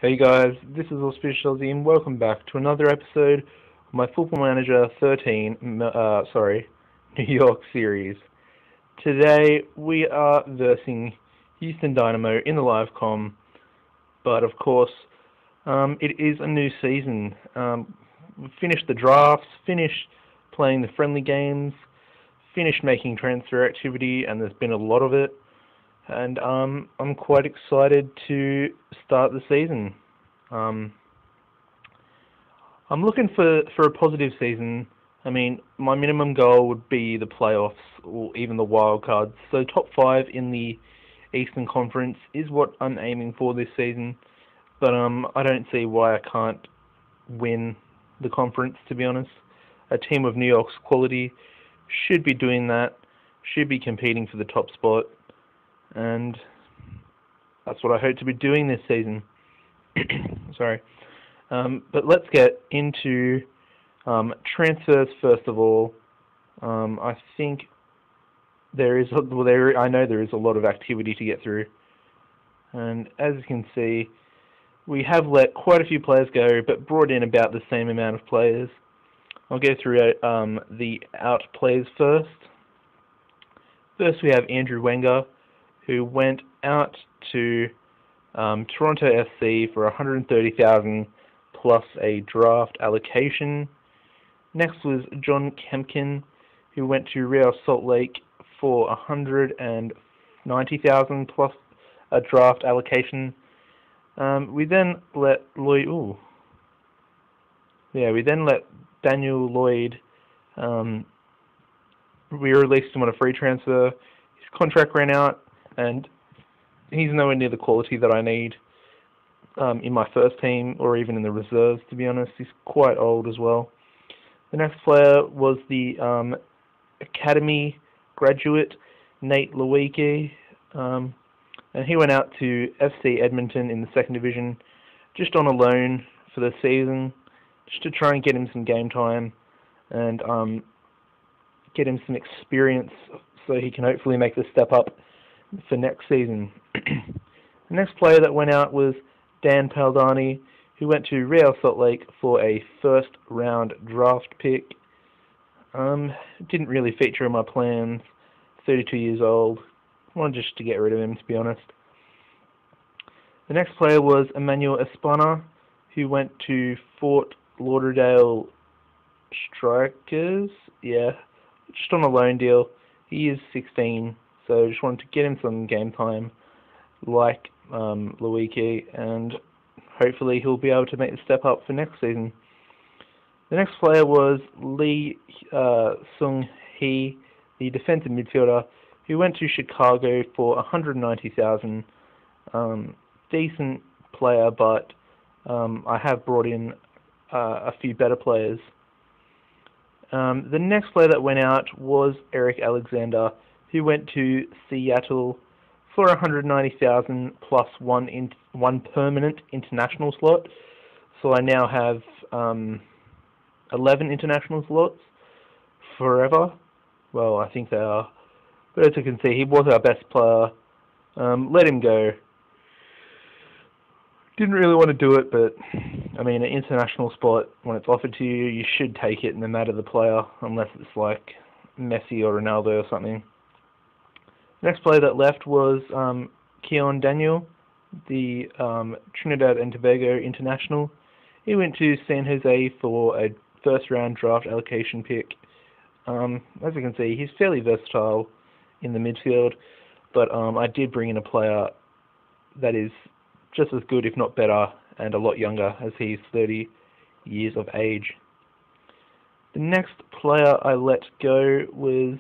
Hey guys, this is AuspiciousAussie and welcome back to another episode of my Football Manager 13, New York series. Today we are versing Houston Dynamo in the live com, but of course it is a new season. We've finished the drafts, finished playing the friendly games, finished making transfer activity, and there's been a lot of it. And I'm quite excited to start the season. Um, I'm looking for a positive season. I mean, my minimum goal would be the playoffs or even the wild cards. So top five in the Eastern Conference is what I'm aiming for this season. But I don't see why I can't win the conference, to be honest. A team of New York's quality should be doing that, should be competing for the top spot, and that's what I hope to be doing this season. Sorry. But let's get into transfers first of all. I think I know there is a lot of activity to get through, and as you can see, we have let quite a few players go, but brought in about the same amount of players. I'll go through the out players first. First, we have Andrew Wenger, who went out to Toronto FC for 130,000 plus a draft allocation. Next was John Kempkin, who went to Real Salt Lake for 190,000 plus a draft allocation. We then let Daniel Lloyd. We released him on a free transfer. His contract ran out, and he's nowhere near the quality that I need in my first team or even in the reserves, to be honest. He's quite old as well. The next player was the academy graduate, Nate Lewicki, and he went out to FC Edmonton in the second division just on a loan for the season, just to try and get him some game time and get him some experience so he can hopefully make the step up for next season. The next player that went out was Dan Paldani, who went to Real Salt Lake for a first round draft pick. Didn't really feature in my plans. 32 years old. Wanted just to get rid of him, to be honest. The next player was Emmanuel Espana, who went to Fort Lauderdale Strikers. Yeah, just on a loan deal. He is 16, so just wanted to get him some game time, like Lewicki, and hopefully he'll be able to make the step up for next season. The next player was Lee Sung-hee, the defensive midfielder, who went to Chicago for 190,000. Decent player, but I have brought in a few better players. The next player that went out was Eric Alexander, who went to Seattle for 190,000 plus one permanent international slot. So I now have 11 international slots forever. Well, I think they are. But as you can see, he was our best player. Let him go. Didn't really want to do it, but I mean, an international spot, when it's offered to you, you should take it no matter the player, unless it's like Messi or Ronaldo or something. The next player that left was Keon Daniel, the Trinidad and Tobago international. He went to San Jose for a first round draft allocation pick. As you can see, he's fairly versatile in the midfield, but I did bring in a player that is just as good, if not better, and a lot younger, as he's 30 years of age. The next player I let go was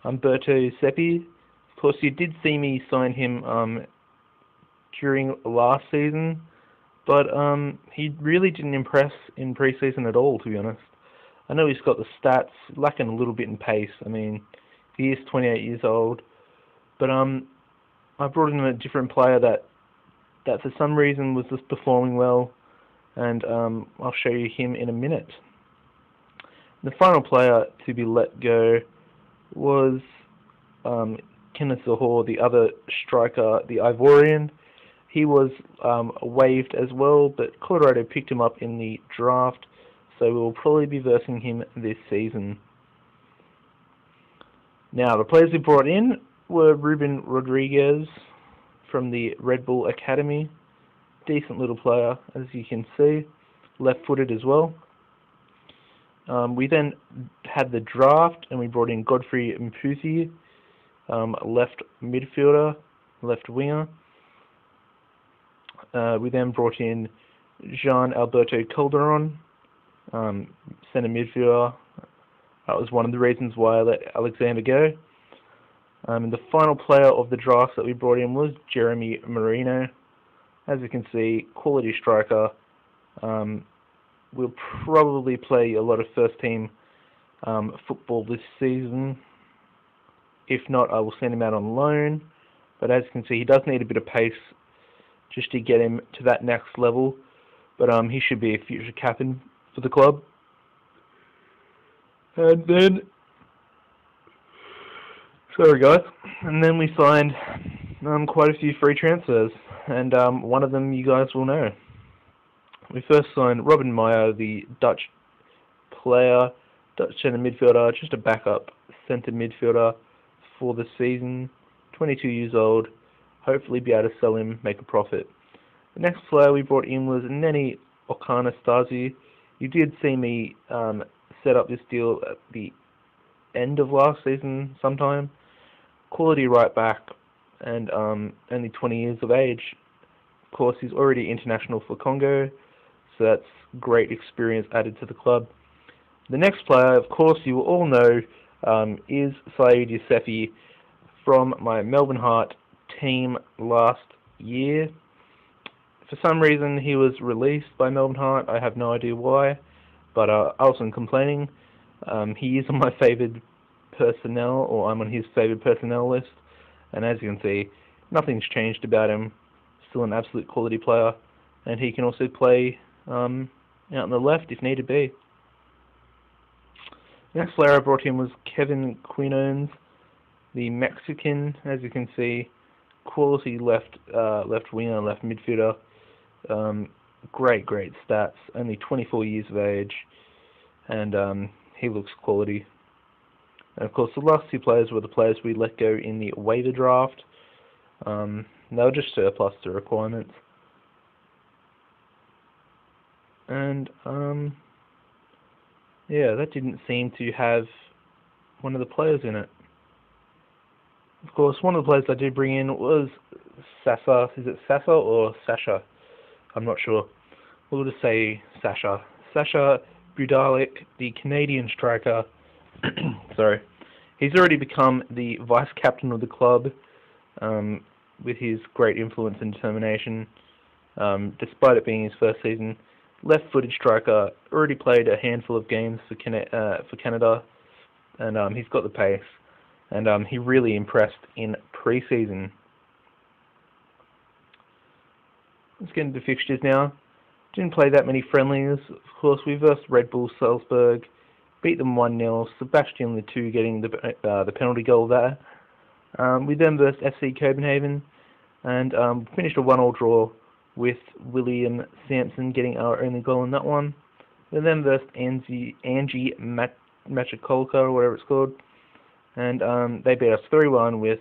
Umberto Seppi. Of course, you did see me sign him during last season, but he really didn't impress in pre-season at all, to be honest. I know he's got the stats, lacking a little bit in pace. I mean, he is 28 years old, but I brought in a different player that for some reason was just performing well, and I'll show you him in a minute. The final player to be let go was Kenneth Zahor, the other striker, the Ivorian, He was waived as well, but Colorado picked him up in the draft, so we will probably be versing him this season. Now, the players we brought in were Ruben Rodriguez from the Red Bull Academy. Decent little player, as you can see. Left-footed as well. We then had the draft, and we brought in Godfrey Mputhi, left midfielder, left winger. We then brought in Jean Alberto Calderon, centre midfielder. That was one of the reasons why I let Alexander go. And the final player of the draft that we brought in was Jeremy Marino. As you can see, quality striker. We'll probably play a lot of first team football this season. If not, I will send him out on loan. But as you can see, he does need a bit of pace just to get him to that next level. But he should be a future captain for the club. And then, sorry guys, and then we signed quite a few free transfers, and one of them you guys will know. We first signed Robin Meyer, the Dutch player, Dutch centre midfielder, just a backup centre midfielder for the season, 22 years old, hopefully be able to sell him, make a profit. The next player we brought in was Neni Okanastasi. You did see me set up this deal at the end of last season sometime. Quality right back, and only 20 years of age. Of course, he's already international for Congo, so that's great experience added to the club. The next player, of course, you will all know, is Saeed Youssefi from my Melbourne Heart team last year. For some reason, he was released by Melbourne Heart. I have no idea why, but I wasn't complaining. He is on my favoured personnel, or I'm on his favoured personnel list, and as you can see, nothing's changed about him. Still an absolute quality player, and he can also play out on the left if needed be. The next player I brought in was Kevin Quinones, the Mexican. As you can see, quality left winger, left midfielder. Great stats. Only 24 years of age, and he looks quality. And of course, the last two players were the players we let go in the waiver draft. They were just surplus to requirements. And yeah, that didn't seem to have one of the players in it. Of course, one of the players I did bring in was Sasa. Is it Sasa or Sasha? I'm not sure. We'll just say Sasha. Sasha Budalik, the Canadian striker. Sorry. He's already become the vice-captain of the club with his great influence and determination. Despite it being his first season, left-footed striker, already played a handful of games for Canada, and he's got the pace, and he really impressed in pre-season. Let's get into fixtures now. Didn't play that many friendlies. Of course, we versed Red Bull Salzburg, beat them 1-0. Sebastian Letou getting the penalty goal there. We then versed FC Copenhagen and finished a 1-1 draw with William Sampson getting our only goal in that one. We then versed Angie Machakolka, or whatever it's called, and they beat us 3-1 with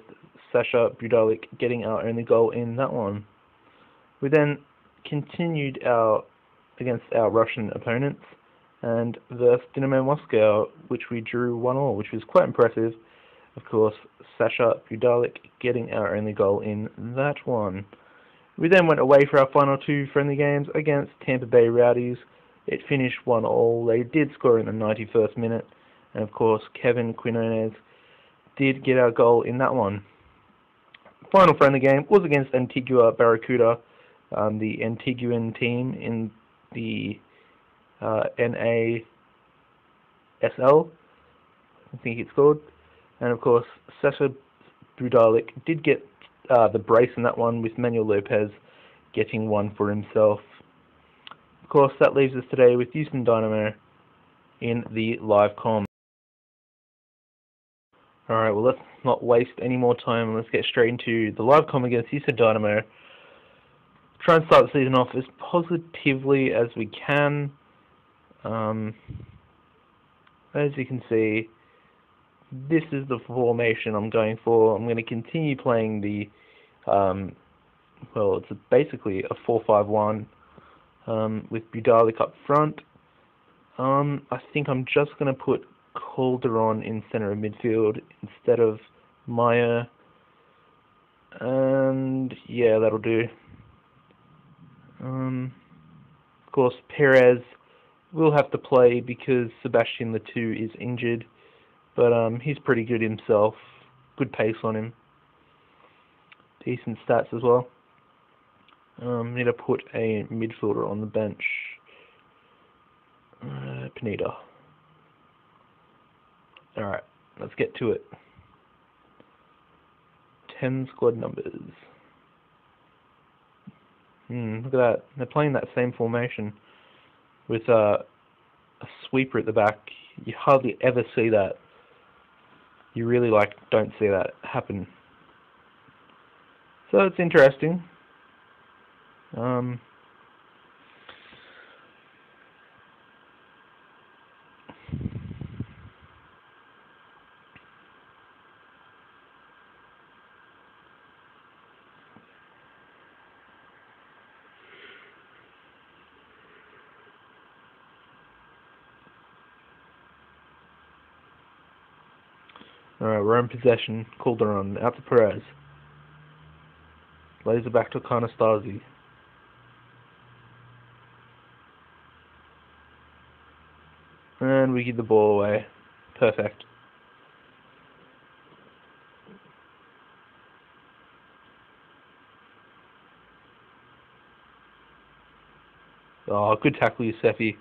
Sasha Budalik getting our only goal in that one. We then continued against our Russian opponents and versed Dynamo Moscow, which we drew 1-1, which was quite impressive. Of course, Sasha Budalik getting our only goal in that one. We then went away for our final two friendly games against Tampa Bay Rowdies. It finished 1-1. They did score in the 91st minute, and of course, Kevin Quinones did get our goal in that one. Final friendly game was against Antigua Barracuda, the Antiguan team in the NASL, I think it's called. And of course, Sasha Budalik did get the brace in that one, with Manuel Lopez getting one for himself. Of course, that leaves us today with Houston Dynamo in the live com. Alright, well, let's not waste any more time and let's get straight into the live com against Houston Dynamo. Try and start the season off as positively as we can. As you can see, this is the formation I'm going for. I'm going to continue playing the, well, it's basically a 4-5-1 with Budalik up front. I think I'm just going to put Calderon in centre of midfield instead of Meyer. And yeah, that'll do. Of course, Perez will have to play because Sebastian Letou is injured, but he's pretty good himself. Good pace on him. Decent stats as well. Need to put a midfielder on the bench. Pineda. Alright, let's get to it. 10 squad numbers. Look at that. They're playing that same formation with a sweeper at the back. You hardly ever see that. You really don't see that happen. So it's interesting. Alright, we're in possession. Calderon, out to Perez. Laser back to Anastasi. And we give the ball away. Perfect. Oh, good tackle, Yusefi.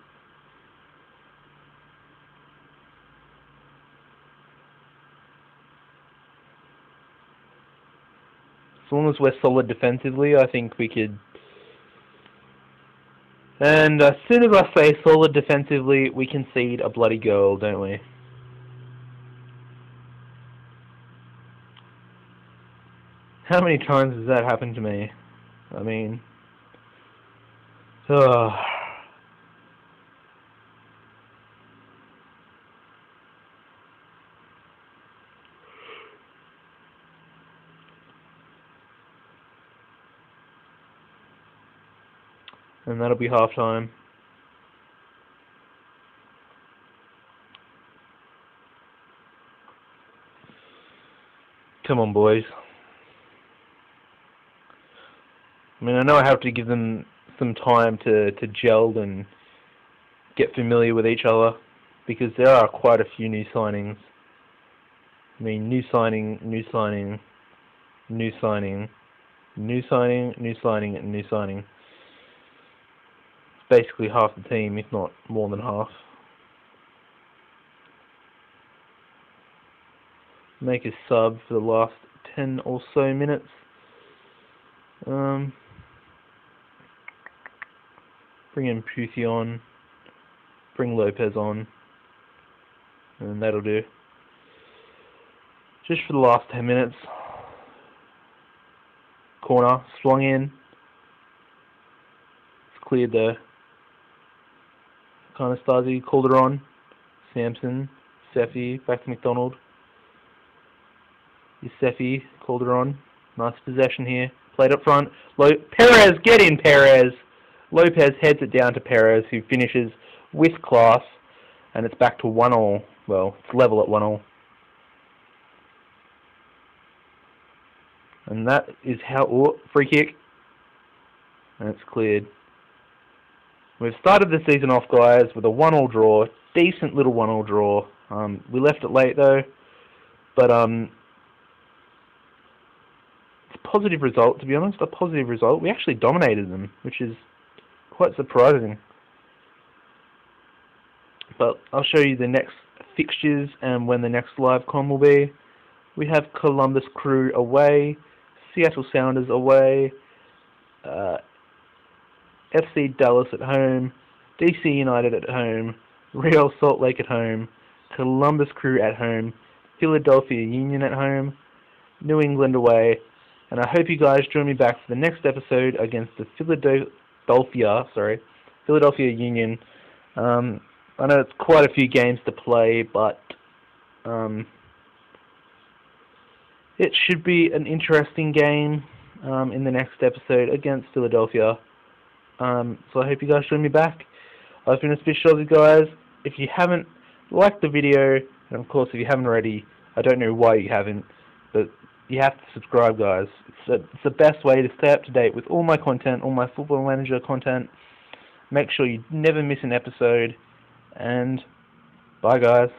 As long as we're solid defensively, I think we could. And as soon as I say solid defensively, we concede a bloody goal, don't we? How many times has that happened to me? I mean, and that'll be half time. Come on, boys. I mean, I know I have to give them some time to gel and get familiar with each other, because there are quite a few new signings. I mean, new signing, new signing, new signing, new signing, new signing, and new signing. It's basically half the team, if not more than half. Make a sub for the last 10 or so minutes. Bring in Puthi on. Bring Lopez on. And that'll do. Just for the last 10 minutes. Corner, swung in. It's cleared there. Anastasi, Calderon, Sampson, Sefi, back to McDonald. Yusefi, Calderon. Nice possession here. Played up front. Perez, get in, Perez! Lopez heads it down to Perez, who finishes with class, and it's back to 1-1. Well, it's level at 1-1. And that is how... Oh, free kick. And it's cleared. We've started the season off, guys, with a 1-1 draw. Decent little 1-1 draw. We left it late, though. But, it's a positive result, to be honest. A positive result. We actually dominated them, which is quite surprising. But I'll show you the next fixtures and when the next live con will be. We have Columbus Crew away, Seattle Sounders away, FC Dallas at home, DC United at home, Real Salt Lake at home, Columbus Crew at home, Philadelphia Union at home, New England away, and I hope you guys join me back for the next episode against the Philadelphia Union. I know it's quite a few games to play, but it should be an interesting game in the next episode against Philadelphia. So I hope you guys join me back. I've been Auspicious Aussie, guys. If you haven't liked the video, and of course if you haven't already, I don't know why you haven't, but you have to subscribe, guys. It's the best way to stay up to date with all my content, all my Football Manager content. Make sure you never miss an episode, and bye, guys.